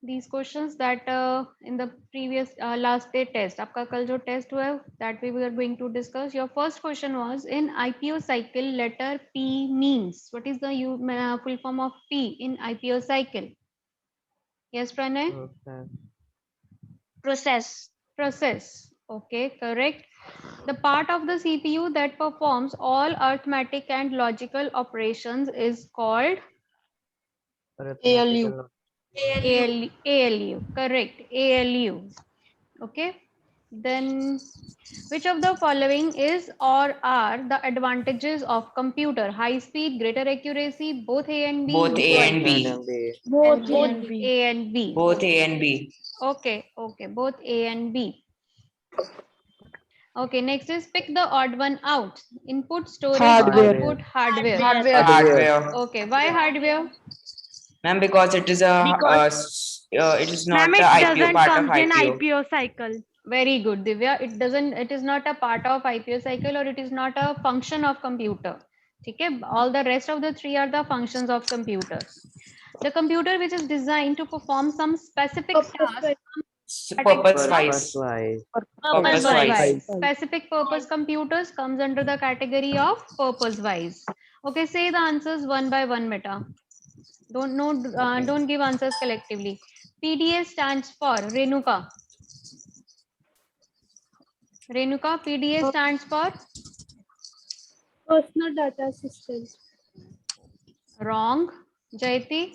these questions that in the previous last day test. आपका कल जो test हुआ है, that we were going to discuss. Your first question was in IPO cycle, letter P means. What is the full form of P in IPO cycle? Yes, Pranay? Process. Process. Okay, correct. The part of the CPU that performs all arithmetic and logical operations is called ALU. ALU. Correct. ALU. Okay. Then which of the following is or are the advantages of computer? High speed, greater accuracy, both A and B? Both A and B. Both Both and B. A and B. Both A and B. Okay, okay, both A and B. Okay, next is pick the odd one out. Input, storage, Hardware. output, hardware. Hardware. Okay, why hardware? Ma'am, because it is a it is not Ma'am, the it IPO doesn't part of comes in IPO. IPO cycle. Very good, Divya. It is not a part of IPO cycle or it is not a function of computer. Okay, all the rest of the three are the functions of computer. The computer which is designed to perform some specific task. Purpose wise. Purpose wise. Specific purpose computers comes under the category of purpose wise. Okay, say the answers one by one, Meta. Don't give answers collectively. PDA stands for Renuka. Renuka, PDA stands for Personal data assistant. wrong. Jayati,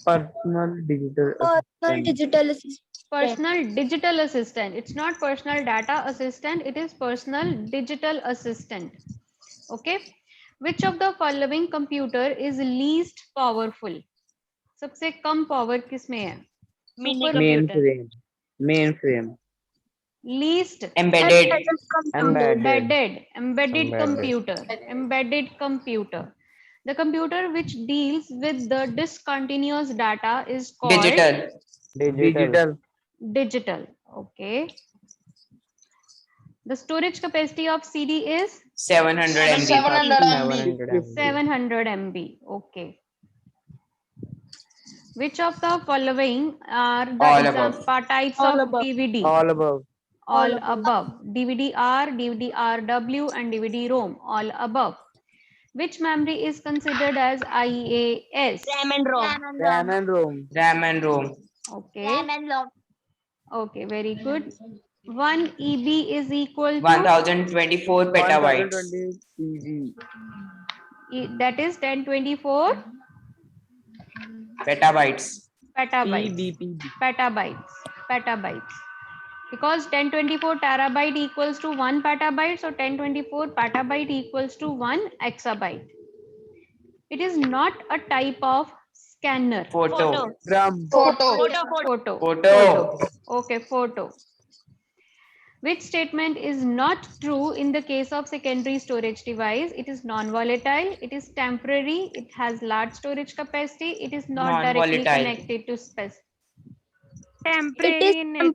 Personal digital Personal digital assistant. personal digital assistant. It's not personal data assistant, it is personal digital assistant. Okay. Which of the following computer is least powerful? सबसे कम power किसमें है? mainframe. Mainframe. Least Embedded. embedded computer. The computer which deals with the discontinuous data is called Digital. Okay. The storage capacity of CD is 700 MB. 700 MB. Okay. Which of the following are the All example types All of above. DVD? All above. All above. DVD-R, DVD-RW and DVD-ROM. All above. Which memory is considered as IAS? RAM and ROM. RAM and ROM. RAM and ROM. Okay. and ROM. Okay, very good. 1 EB is equal to 1024 petabytes. 1020 PB. that is 1024 Petabytes. petabytes. Because 1024 terabyte equals to 1 petabyte, so 1024 petabyte equals to 1 exabyte. It is not a type of scanner. Photo. Drum. Photo. Okay, photo. Which statement is not true in the case of secondary storage device? It is non-volatile, it is temporary, it has large storage capacity, it is not directly Non-volatile. connected to space. Temporary in nature.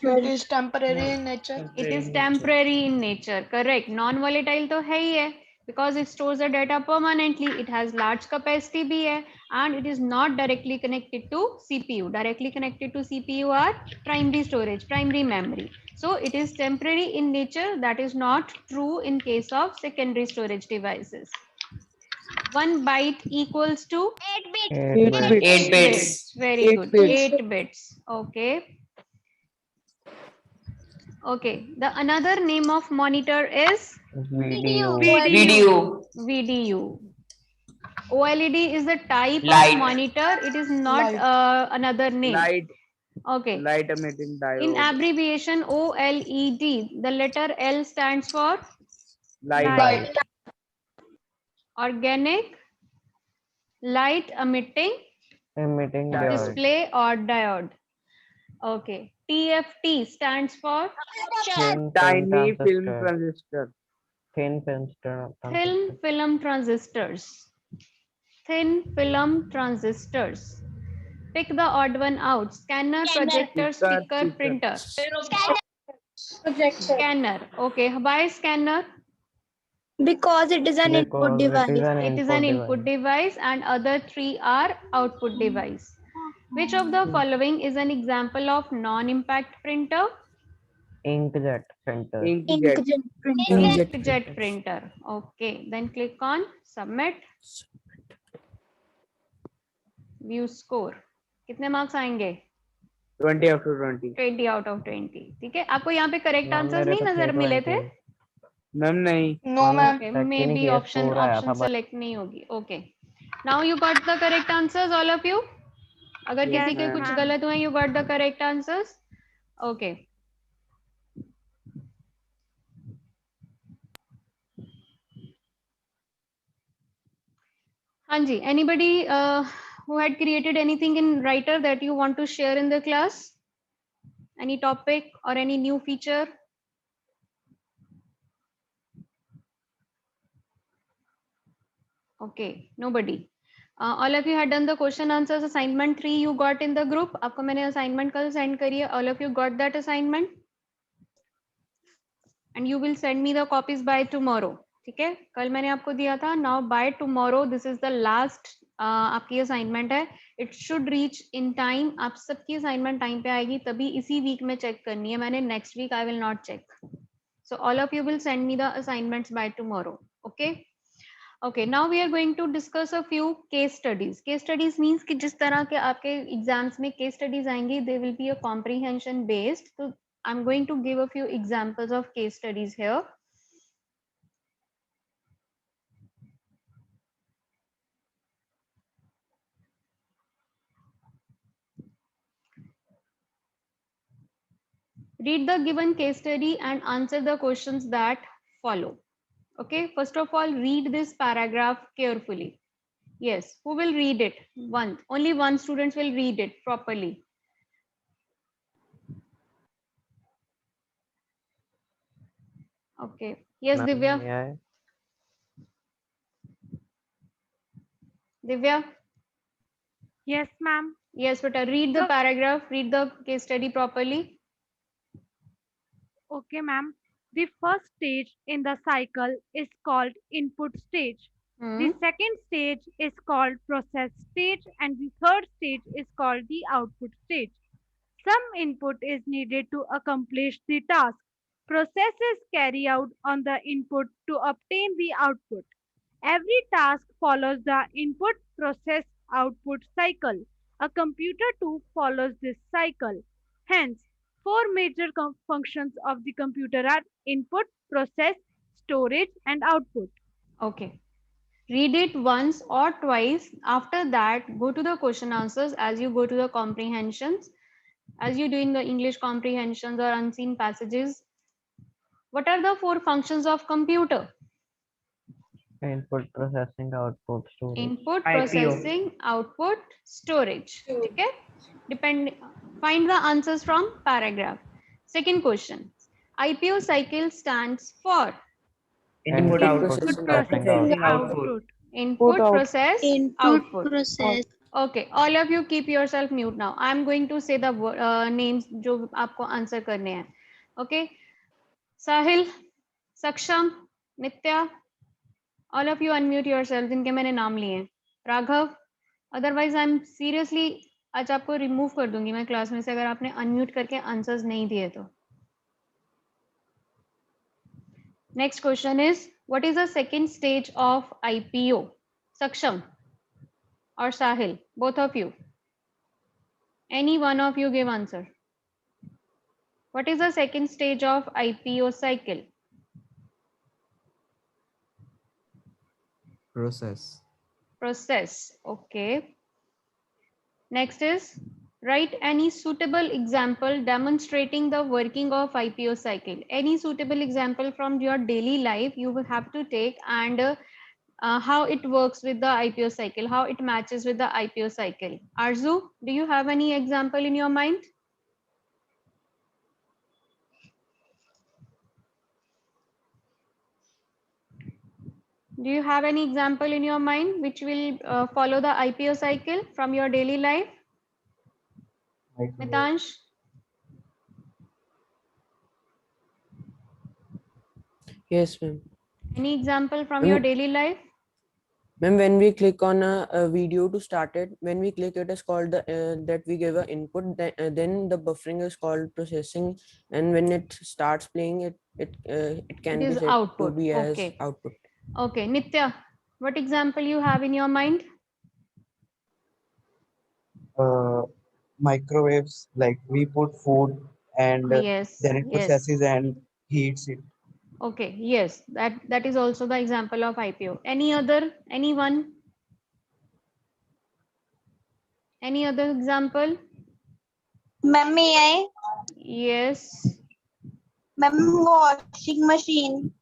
It is temporary in nature. It is temporary in nature. Correct. Non-volatile तो है ही है because it stores the data permanently. It has large capacity भी है and it is not directly connected to CPU. Directly connected to CPU are primary storage, primary memory. So it is temporary in nature. That is not true in case of secondary storage devices. 1 byte equals to 8 bits. 8 bits. Very good. 8 bits. Okay. Okay. The another name of monitor is Video. VDU. OLED is the type Light. of monitor. It is not another name. Light. Okay. Light emitting diode. In abbreviation OLED, the letter L stands for Light. organic light emitting Diode. display or diode. Okay. TFT stands for Tiny film transistor. thin film transistors. Thin film transistors. Pick the odd one out. Scanner, projector, speaker, printer. Scanner. Okay. Why scanner? Because it is an input device. It is an input device and other three are output device. Which of the following is an example of non-impact printer? Inkjet printer. Inkjet. Inkjet printer. Inkjet printer. Okay, then click on submit. View score. कितने marks आएंगे? 20 out of 20. 20 out of 20. ठीक है, आपको यहाँ पे correct ma'am, answers मेरे नहीं तो नजर मिले थे? मैम नहीं। No, ma'am. Okay, Check ही नहीं maybe किया, option score आया था बस। select नहीं होगी. Okay. Now you got the correct answers, all of you. अगर Yes, किसी के ma'am. कुछ गलत हुए, you got the correct answers. Okay. हाँ जी. Anybody who had created anything in Writer that you want to share in the class? Any topic or any new feature? Okay, nobody. All of you had done the question answers assignment 3 you got in the group. आपको मैंने assignment कल send करी है. All of you got that assignment? And you will send me the copies by tomorrow. ठीक है? कल मैंने आपको दिया था. Now by tomorrow, this is the last आपकी assignment है. It should reach in time. आप सबकी assignment time पे आएगी. तभी इसी week में check करनी है. मैंने next week I will not check. So all of you will send me the assignments by tomorrow. Okay? Okay, now we are going to discuss a few case studies. Case studies means कि जिस तरह के आपके exams में case studies आएंगी, they will be a comprehension based. So I'm going to give a few examples of case studies here. Read the given case study and answer the questions that follow. Okay, first of all, read this paragraph carefully. Yes, who will read it? One, only one student will read it properly. Okay, yes, Divya. Divya? Yes, ma'am. Yes, but read the paragraph, read the case study properly. Okay, ma'am. The first stage in the cycle is called input stage. The second stage is called process stage, and the third stage is called the output stage. Some input is needed to accomplish the task. Processes carry out on the input to obtain the output. Every task follows the input process output cycle. A computer too follows this cycle. Hence, four major functions of the computer are input, process, storage, and output. Okay. Read it once or twice. After that, go to the question answers as you go to the comprehensions. As you do in the English comprehensions or unseen passages. What are the four functions of computer? Input, processing, output, storage. Input, IPO. processing, output, storage. Okay? Find the answers from paragraph. Second question. IPO cycle stands for Input, processing, output. Input, process, output. process. Okay, all of you keep yourself mute now. I'm going to say the names जो आपको answer करने हैं. Okay, Sahil, Saksham, Nitya, all of you unmute yourselves. जिनके मैंने नाम लिए हैं. Raghav, otherwise I'm seriously आज आपको remove कर दूंगी मैं क्लास में से अगर आपने unmute करके answers नहीं दिए तो. Next question is, what is the second stage of IPO? Saksham or Sahil, both of you. Any one of you give answer. What is the second stage of IPO cycle? Process. Process. Okay. Next is, write any suitable example demonstrating the working of IPO cycle. Any suitable example from your daily life you will have to take and how it works with the IPO cycle, how it matches with the IPO cycle. Arzu, do you have any example in your mind? Do you have any example in your mind which will follow the IPO cycle from your daily life? Mitansh? Yes, ma'am. Any example from your daily life? Ma'am, when we click on a video to start it, when we click it is called the that we give a input. Then the buffering is called processing, and when it starts playing, it can It be is said to output. be as Okay. output. Okay, Nitya, what example you have in your mind? Microwaves, like we put food and Yes, then it yes. processes and heats it. Okay, yes, that is also the example of IPO. Any other, anyone? Any other example? Ma'am, may I? Yes. Ma'am, washing machine.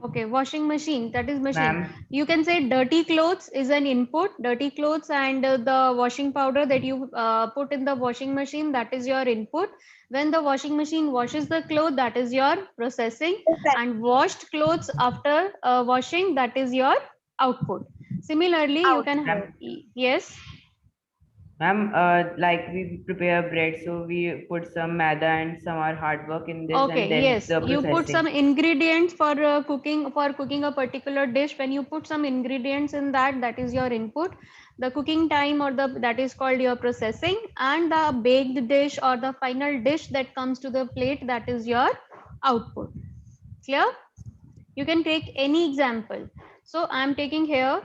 Okay, washing machine, that is machine. Ma'am, You can say dirty clothes is an input, dirty clothes, and the washing powder that you put in the washing machine, that is your input. When the washing machine washes the clothes, that is your processing, and washed clothes after washing, that is your output. Similarly, you can have, Ma'am. yes. Ma'am, like we prepare bread, so we put some maida and some our hard work in this, Okay, and then yes, the you put some processing. ingredients for cooking a particular dish. When you put some ingredients in that, that is your input. The cooking time or that is called your processing, and the baked dish or the final dish that comes to the plate, that is your output. Clear? You can take any example. So I am taking here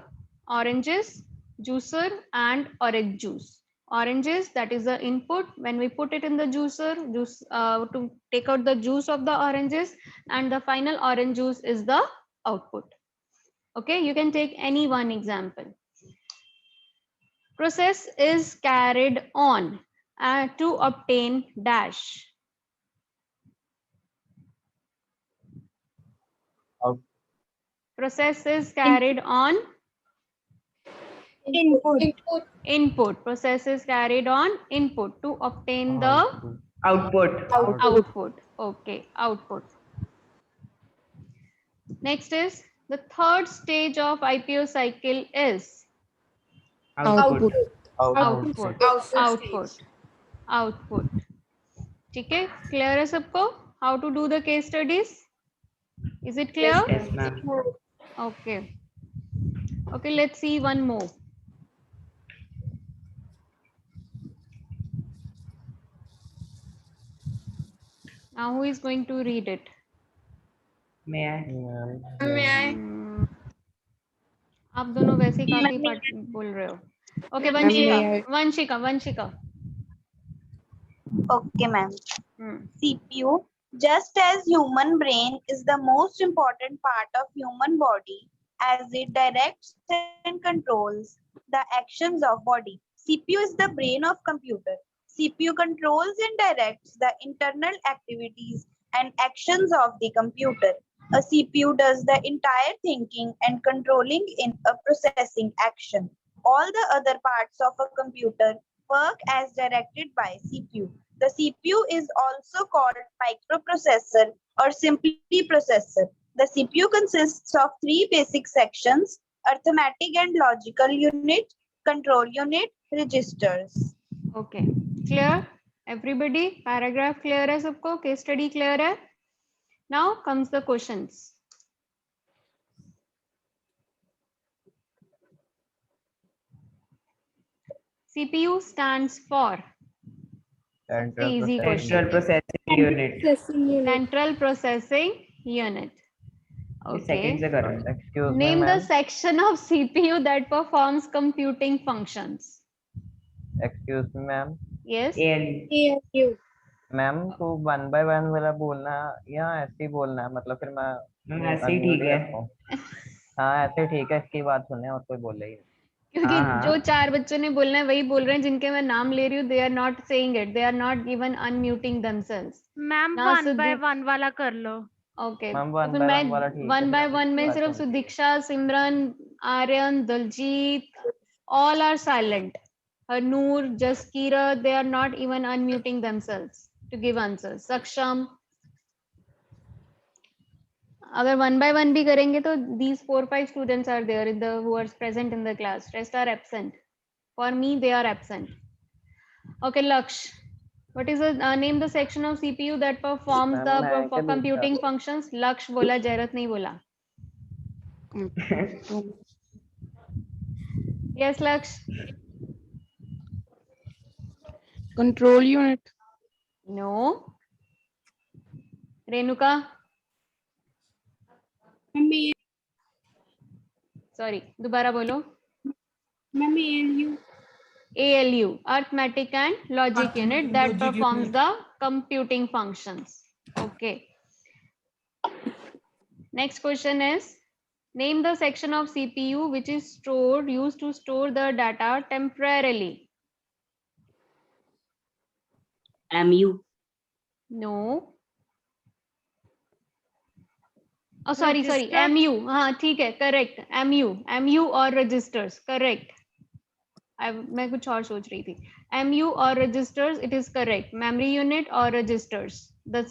oranges, juicer, and orange juice. Oranges, that is the input. When we put it in the juicer, juice to take out the juice of the oranges, and the final orange juice is the output. Okay, you can take any one example. Process is carried on to obtain dash. Out. Process is carried on. Input. Process is carried on input to obtain the Output. output. Okay, output. Next is the third stage of IPO cycle is Output. output. Output. ठीक है? Clear है सबको? How to do the case studies? Is it clear? Yes, ma'am. Okay. Okay, let's see one more. Now who is going to read it? May I? Hmm, आप दोनों वैसे ही काफी बोल रहे हो. Okay, Vanshika. Okay, ma'am. Hmm. CPU, just as human brain is the most important part of human body as it directs and controls the actions of body. CPU is the brain of computer. CPU controls and directs the internal activities and actions of the computer. A CPU does the entire thinking and controlling in a processing action. All the other parts of a computer work as directed by CPU. The CPU is also called microprocessor or simply processor. The CPU consists of three basic sections: arithmetic and logical unit, control unit, registers. Okay, clear? Everybody, paragraph clear है सबको? Case study clear है? Now comes the questions. CPU stands for easy question. Central processing unit. Central processing unit. ये second से करो. Excuse me, Name the ma'am. section of CPU that performs computing functions. Excuse me, ma'am. Yes. ALU. Ma'am तो 1 by 1 वाला बोलना या ऐसे ही बोलना है, मतलब फिर मैं मैम ऐसे ही ठीक है. हाँ ऐसे ठीक है, इसकी बात सुने और कोई बोले ही. क्योंकि हाँ, जो चार बच्चों ने बोलना है वही बोल रहे हैं जिनके मैं नाम ले रही हूँ. They are not saying it. They are not even unmuting themselves. Ma'am ना 1 by सुदीप- 1 वाला कर लो. ओके, मैम तो 1 फिर by मैं 1 वाला ठीक है. 1 by 1 में बात सिर्फ सुन. सुदीक्षा, सिमरन, Aryan, Daljit, all are silent. Noor, Jaskira, they are not even unmuting themselves to give answers. Saksham. अगर 1 by 1 भी करेंगे तो these 4-5 students are there in the who are present in the class. Rest are absent. For me, they are absent. Okay, Laksh. What is the name the section of CPU that performs Ma'am, मैं the क्या computing लिखता? functions? Laksh बोला, जयरत नहीं बोला. Yes, Laksh. Control unit. No. Renuka. Sorry. दोबारा बोलो. ALU, arithmetic and logic unit that performs the computing functions. Okay. Next question is, name the section of CPU which is used to store the data temporarily. MU. No. Oh, sorry. Register. MU. हाँ, ठीक है, correct. MU or registers, correct. मैं कुछ और सोच रही थी. MU or registers, it is correct. Memory unit or registers, the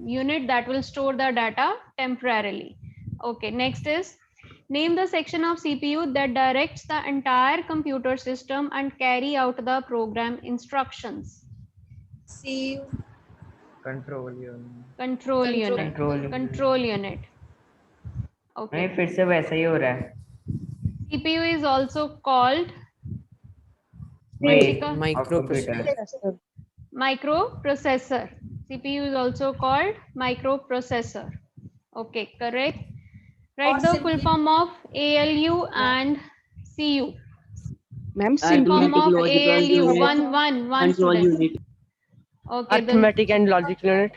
unit that will store the data temporarily. Okay, next is, name the section of CPU that directs the entire computer system and carry out the program instructions. CPU. Control unit. Control unit. Control. Control unit. Okay. नहीं फिर से वैसा ही हो रहा है. CPU is also called Brain Vanshika? of computer. Microprocessor. CPU is also called microprocessor. Okay, correct. Write the full form of ALU and CU. Ma'am, Form of ALU. unit. One Control student. unit. Okay, then. arithmetic and logic unit.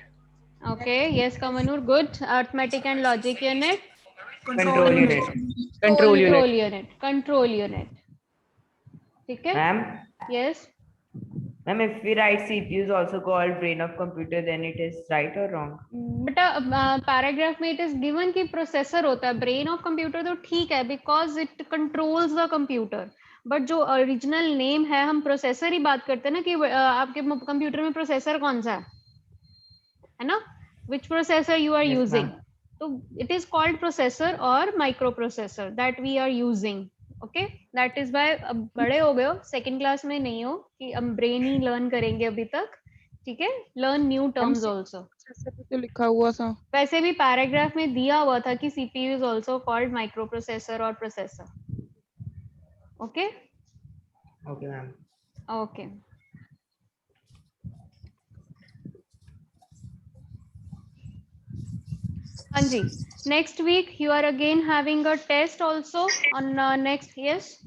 Okay, yes, Kamanur, good. Arithmetic and logic unit. Control unit. Control unit. Control unit. Control unit. Okay. Ma'am, Yes. ma'am, if we write CPU is also called brain of computer, then it is right or wrong? बेटा paragraph में it is given कि processor होता है. Brain of computer तो ठीक है because it controls the computer, but जो original name है हम प्रोसेसर ही बात करते हैं ना कि आपके कंप्यूटर में प्रोसेसर कौन सा है ना, which processor you are Yes, using. ma'am. तो इट इज कॉल्ड प्रोसेसर और microprocessor that we are using. Okay, that is bye. अब बड़े हो गए हो, सेकेंड क्लास में नहीं हो कि हम ब्रेन ही लर्न करेंगे अभी तक. ठीक है, लर्न न्यू टर्म्स ऑल्सो. तो लिखा हुआ था. वैसे भी पैराग्राफ में दिया हुआ था कि CPU is also called microprocessor or processor. Okay? Okay, ma'am. Okay. Anji, next week you are again having a test also on next, yes?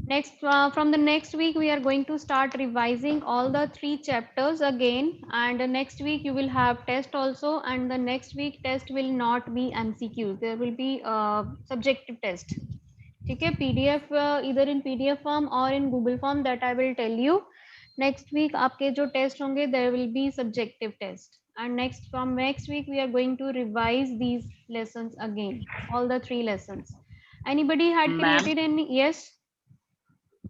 Next, from the next week, we are going to start revising all the 3 chapters again, and next week you will have test also, and the next week test will not be MCQs. There will be subjective test. Okay, PDF, either in PDF form or in Google form, that I will tell you. Next week, आपके जो test होंगे, there will be subjective test. And from next week, we are going to revise these lessons again, all the 3 lessons. Anybody had created any? Yes.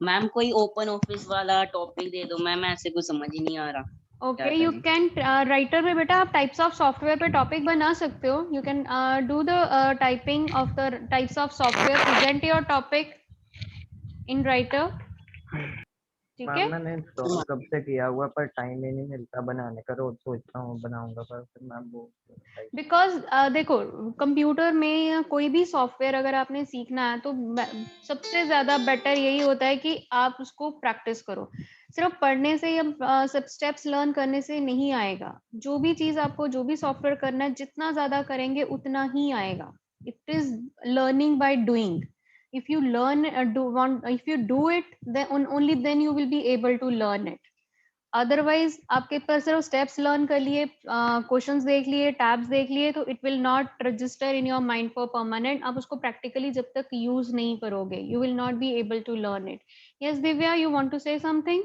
Ma'am कोई open office वाला topic दे दो ma'am, ऐसे कुछ समझ ही नहीं आ रहा. Okay, you can writer में बेटा आप types of software पे topic बना सकते हो. You can do the typing of the types of software. Present your topic in writer. ठीक है? मैम मैंने इंस्टॉल कब से किया हुआ पर टाइम ही नहीं मिलता बनाने का. रोज सोचता हूँ बनाऊंगा पर फिर मैम वो बिकॉज देखो कंप्यूटर में या कोई भी सॉफ्टवेयर अगर आपने सीखना है तो सबसे ज्यादा बेटर यही होता है कि आप उसको प्रैक्टिस करो. सिर्फ पढ़ने से या सब स्टेप्स लर्न करने से नहीं आएगा. जो भी चीज आपको जो भी सॉफ्टवेयर करना है जितना ज्यादा करेंगे उतना ही आएगा. It is learning by doing. if you learn if you do it, then only then you will be able to learn it. Otherwise आपके पास सिर्फ स्टेप्स लर्न कर लिए, क्वेश्चंस देख लिए, टैब्स देख लिए, तो it will not register in your mind for permanent. आप उसको प्रैक्टिकली जब तक यूज नहीं करोगे, you will not be able to learn it. Yes Divya, you want to say something?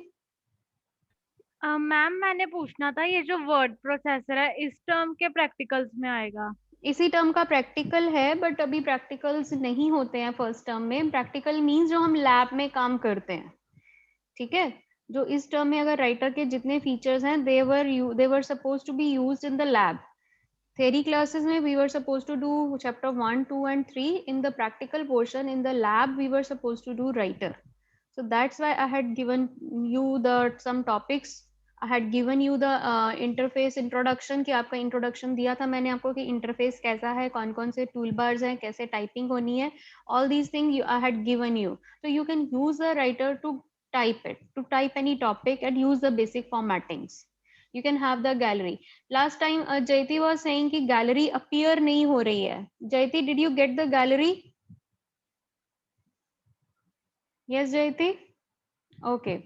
Ma'am मैंने पूछना था, ये जो वर्ड प्रोसेसर है इस टर्म के प्रैक्टिकल्स में आएगा? इसी टर्म का प्रैक्टिकल है, बट अभी प्रैक्टिकल्स नहीं होते हैं फर्स्ट टर्म में. प्रैक्टिकल मीन्स जो हम लैब में काम करते हैं. ठीक है, जो इस टर्म में अगर राइटर के जितने फीचर्स हैं they were suppose to be used in the lab. theory classes में we were supposed to do chapter 1, 2 and 3. in the practical portion in the lab we were supposed to do writer. So that's why I had given you the some topics. I had given you the interface introduction, कि आपका introduction दिया था मैंने आपको कि interface कैसा है, कौन कौन से toolbars हैं, कैसे typing होनी है, all these things I had given you. So you can use the writer to type any topic and use the basic formattings. You can have the gallery. Last time Jayti was saying कि gallery appear नहीं हो रही है. Jayti, did you get the gallery? Yes, Jayti? Okay.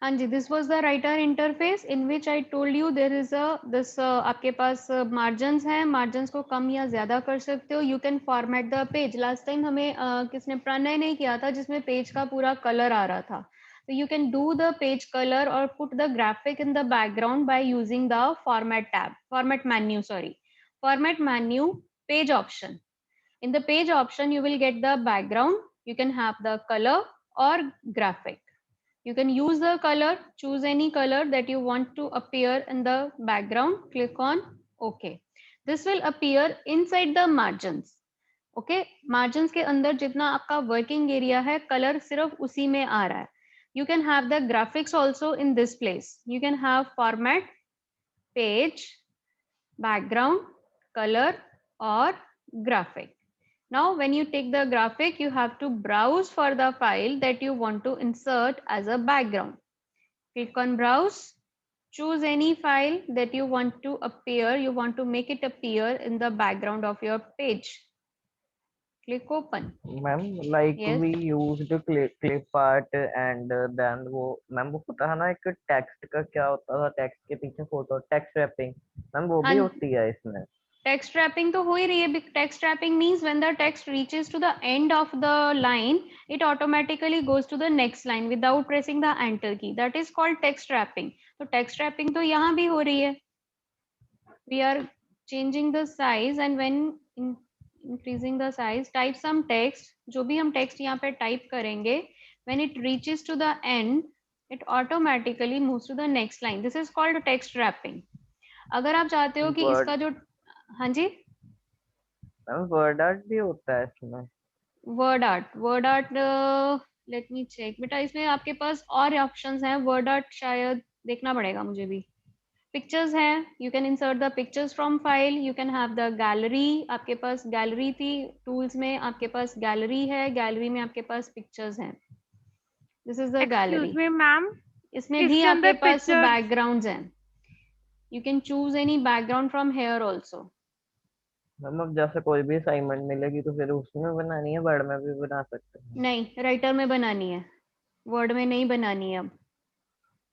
हाँ जी, this was the writer interface in which I told you there is this आपके पास margins हैं, margins को कम या ज़्यादा कर सकते हो. You can format the page. Last time हमें किसने प्रणय नहीं किया था जिसमें page का पूरा color आ रहा था. So you can do the page color or put the graphic in the background by using the format menu, format menu, page option. In the page option, you will get the background. You can have the color or graphic. You can use the color, choose any color that you want to appear in the background, click on OK. This will appear inside the margins. Okay, margins के अंदर जितना आपका working area है, color सिर्फ उसी में आ रहा है. You can have the graphics also in this place. You can have format, page, background, color or graphic. Now, when you take the graphic, you have to browse for the file that you want to insert as a background. Click on browse, choose any file that you want to appear, you want to make it appear in the background of your page. Click open. Ma'am like Yes. we used clip art and then वो ma'am वो होता है ना एक text का क्या होता था, टेक्स्ट के पीछे फोटो, टेक्स्ट रैपिंग मैम वो भी होती है इसमें. Text wrapping तो हो ही रही है. Text wrapping means when the text reaches to the end of the line, it automatically goes to the next line without pressing the enter key. That is called text wrapping. तो text wrapping तो यहाँ भी हो रही है. We are changing the size and when increasing the size, type some text. जो भी हम text यहाँ पे type करेंगे, when it reaches to the end, it automatically moves to the next line. This is called text wrapping. अगर आप चाहते हो कि इसका जो हाँ जी वर्ड आर्ट भी होता है इसमें. Word art let me check बेटा, इसमें आपके पास और ऑप्शंस हैं. वर्ड आर्ट शायद देखना पड़ेगा मुझे भी. पिक्चर्स हैं, you can insert the pictures from file. You can have the gallery. आपके पास गैलरी थी टूल्स में, आपके पास गैलरी है, गैलरी में आपके पास पिक्चर्स हैं. This is the gallery. Ma'am इसमें भी आपके पास बैकग्राउंड्स हैं. You can choose any background from here also. Ma'am अब जैसे कोई भी असाइनमेंट मिलेगी तो फिर उसमें बनानी है, वर्ड में भी बना सकते हैं? नहीं, राइटर में बनानी है, वर्ड में नहीं बनानी है. अब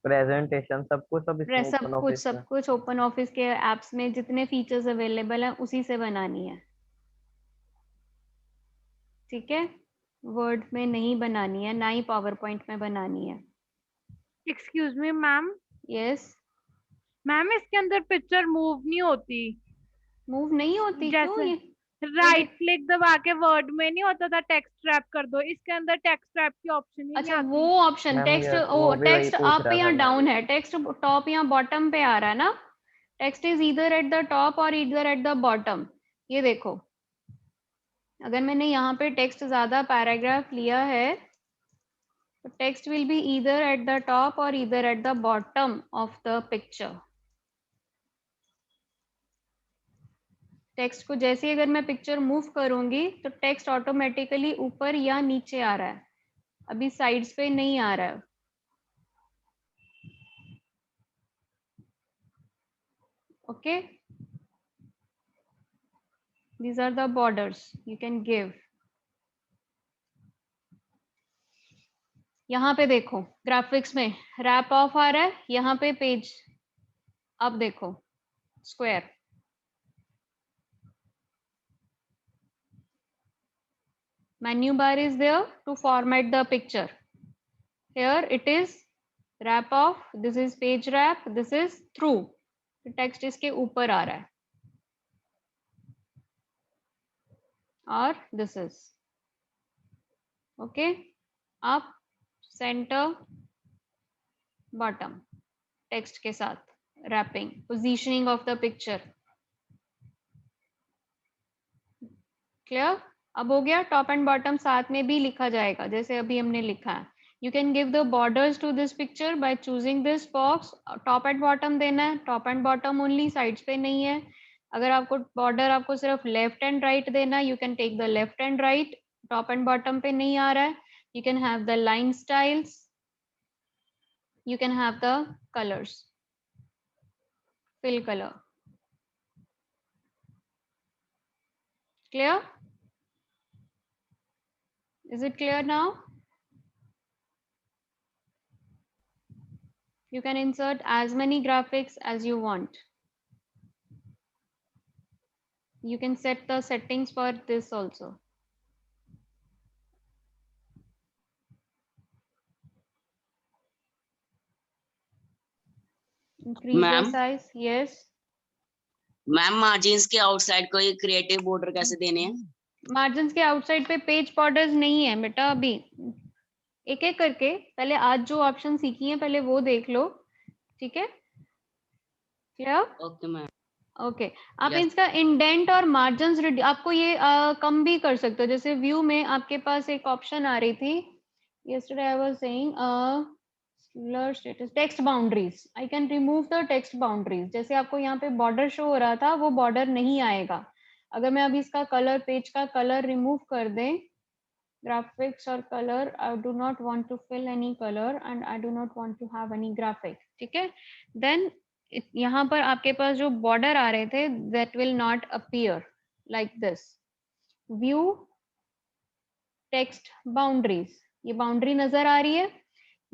प्रेजेंटेशन सब कुछ सब कुछ ओपन ऑफिस के एप्स में जितने फीचर्स अवेलेबल हैं उसी से बनानी है. ठीक है, वर्ड में नहीं बनानी है, ना ही पावर पॉइंट में बनानी है. Excuse me ma'am. Yes ma'am इसके अंदर पिक्चर मूव नहीं होती. मूव नहीं होती क्यों? राइट क्लिक दबा के वर्ड में नहीं होता था टेक्स्ट रैप कर दो, इसके अंदर टेक्स्ट रैप की ऑप्शन ही नहीं आती. वो ऑप्शन टेक्स्ट अप या डाउन है, टेक्स्ट टॉप या बॉटम पे आ रहा है ना. Text is either at the top और ईदर एट द बॉटम. ये देखो, अगर मैंने यहाँ पे टेक्स्ट ज्यादा पैराग्राफ लिया है तो text will be either at the top और either at the bottom of the picture. Text को जैसे अगर मैं पिक्चर मूव करूंगी तो टेक्स्ट ऑटोमेटिकली ऊपर या नीचे आ रहा है, अभी साइड्स पे नहीं आ रहा है. Okay, these are the borders you can give. यहाँ पे देखो ग्राफिक्स में रैप ऑफ आ रहा है, यहाँ पे पेज. अब देखो square. Menu bar is there to format the picture. Here it is wrap off, this is page wrap, this is through. Text इसके ऊपर आ रहा है और this is okay. Up, centre, bottom. Text के साथ, wrapping, positioning of the picture. Clear? अब हो गया, टॉप एंड बॉटम साथ में भी लिखा जाएगा जैसे अभी हमने लिखा है। You can give the borders to this picture by choosing this box. Top and bottom देना है, top and bottom only, sides पे नहीं है। अगर आपको बॉर्डर आपको सिर्फ लेफ्ट एंड राइट देना है, you can take the left and right, top and bottom पे नहीं आ रहा है। You can have the line styles, you can have the colors, fill color. Clear? Is it clear now? You can insert as many graphics as you want. You can set the settings for this also. Increase the Ma'am? size. Yes. Ma'am margins के outside कोई creative border कैसे देने हैं? Margins के outside पे page borders नहीं है बेटा। अभी एक एक करके पहले आज जो ऑप्शन सीखी है पहले वो देख लो, ठीक है? क्लियर? Okay ma'am. ओके आप Yes. इसका इंडेंट और मार्जिन आपको ये कम भी कर सकते हो। जैसे व्यू में आपके पास एक ऑप्शन आ रही थी, yesterday I was saying status text boundaries. I can remove the text boundaries. जैसे आपको यहाँ पे बॉर्डर शो हो रहा था वो बॉर्डर नहीं आएगा। अगर मैं अभी इसका कलर, पेज का कलर रिमूव कर दें, graphics और colour, I do not want to fill any color and I do not want to have any graphic, ठीक है? Then यहाँ पर आपके पास जो बॉर्डर आ रहे थे that will not appear like this. View text boundaries, ये बाउंड्री नजर आ रही है।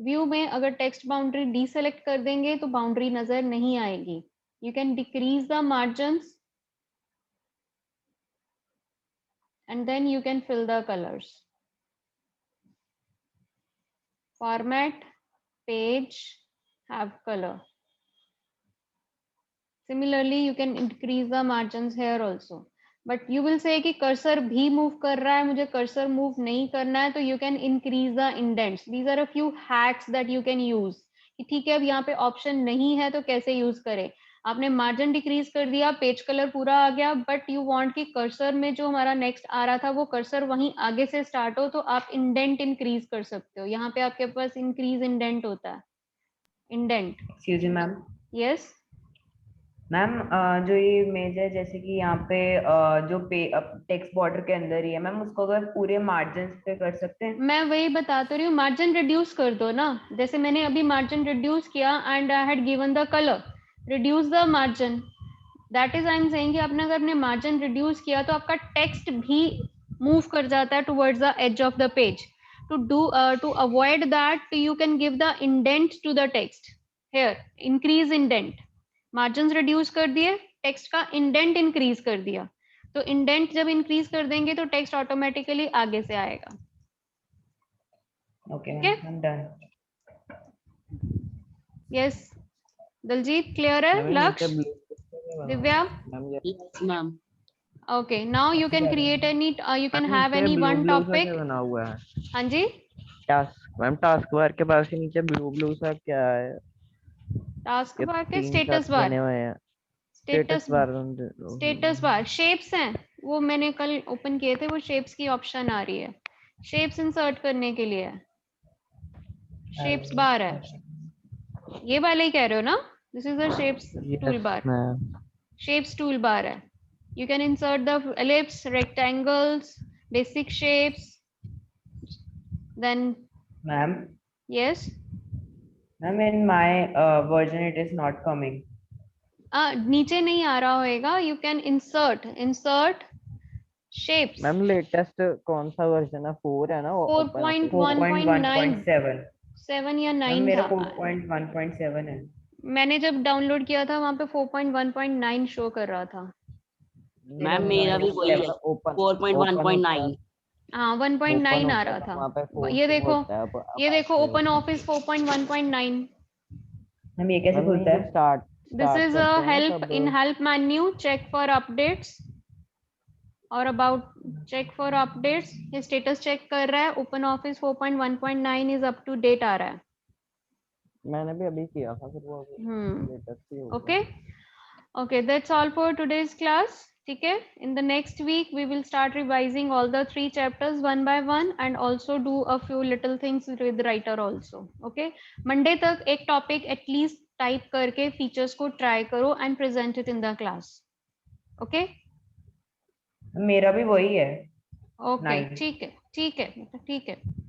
व्यू में अगर टेक्स्ट बाउंड्री डीसेलेक्ट कर देंगे तो बाउंड्री नजर नहीं आएगी। You can decrease the margins and then you can fill the colors. Format, page, have color. Similarly, you can increase the margins here also. But you will say कि cursor भी move कर रहा है, मुझे cursor move नहीं करना है, तो you can increase the indents. These are a few hacks that you can use. कि ठीक है अब यहाँ पे option नहीं है तो कैसे use करें। आपने मार्जिन डिक्रीज कर दिया, पेज कलर पूरा आ गया, बट यू वांट कि कर्सर में जो हमारा नेक्स्ट आ रहा था वो कर्सर वहीं आगे से स्टार्ट हो, तो आप इंडेंट इंक्रीज कर सकते हो। यहाँ पे आपके पास इंक्रीज इंडेंट होता है, indent. Excuse me ma'am. Yes ma'am जो ये इमेज है जैसे कि यहाँ पे जो टेक्स्ट बॉर्डर के अंदर ही है मैम, उसको अगर पूरे मार्जिन पे कर सकते हैं? मैं वही बताते रही हूँ, मार्जिन रिड्यूस कर दो ना। जैसे मैंने अभी मार्जिन रिड्यूस किया and I had given the colour, reduce the margin. That is I am saying कि आपने अगर अपने मार्जिन रिड्यूस किया तो आपका टेक्स्ट भी मूव कर जाता है towards the edge of the page. To avoid that you can give the indent to the text here, increase indent. Margin reduce कर दिए, टेक्स्ट का इंडेंट इंक्रीज कर दिया, तो इंडेंट जब इंक्रीज कर देंगे तो टेक्स्ट ऑटोमेटिकली आगे से आएगा। Okay Okay. Ma'am, done. Yes Daljeet, clear है? Lakshya, Divya? Yes ma'am. Okay, now you can create any, you can have any one topic. बना हुआ है हाँ जी, टास्क मैम, टास्क बार के पास ही नीचे ब्लू ब्लू सा क्या है? टास्क ये बार के 3 स्टेटस बने बार, हुए हैं। Status bar status bar shapes हैं, वो मैंने कल ओपन किए थे, वो शेप्स की ऑप्शन आ रही है, शेप्स इंसर्ट करने के लिए शेप्स बार है। ये वाले ही कह रहे हो ना? This is the shapes tool bar, shapes tool bar है। You can insert the ellipse, rectangles, basic shapes. Then ma'am yes, ma'am in my version it is not coming. नीचे नहीं आ रहा होएगा। You can insert shapes. Ma'am latest कौन सा version है? 4 है ना? 4.1.9 7 या 9 मेरा था। 4.1.7 है। मैंने जब डाउनलोड किया था वहां पे 4.1.9 शो कर रहा था। मैम मेरा भी वही है, 4.1.9। हाँ 1.9 आ रहा था। ये देखो, ये देखो ओपन ऑफिस 4.1.9। हम ये कैसे खुलता है? Start This is a help in help menu. Check for updates और about check for updates. ये status check कर रहा है। Open Office 4.1.9 is up to date आ रहा है। मैंने भी अभी किया था, फिर वो लेटेस्ट ही हो गया। Okay. Okay, that's all for today's class. ठीक है. In the next week, we will start revising all the 3 chapters one by one and also do a few little things with writer also. Okay. Monday तक एक topic at least type करके features को try करो and present it in the class. Okay. मेरा भी वही है Okay. 9। ठीक है. ठीक है. ठीक है.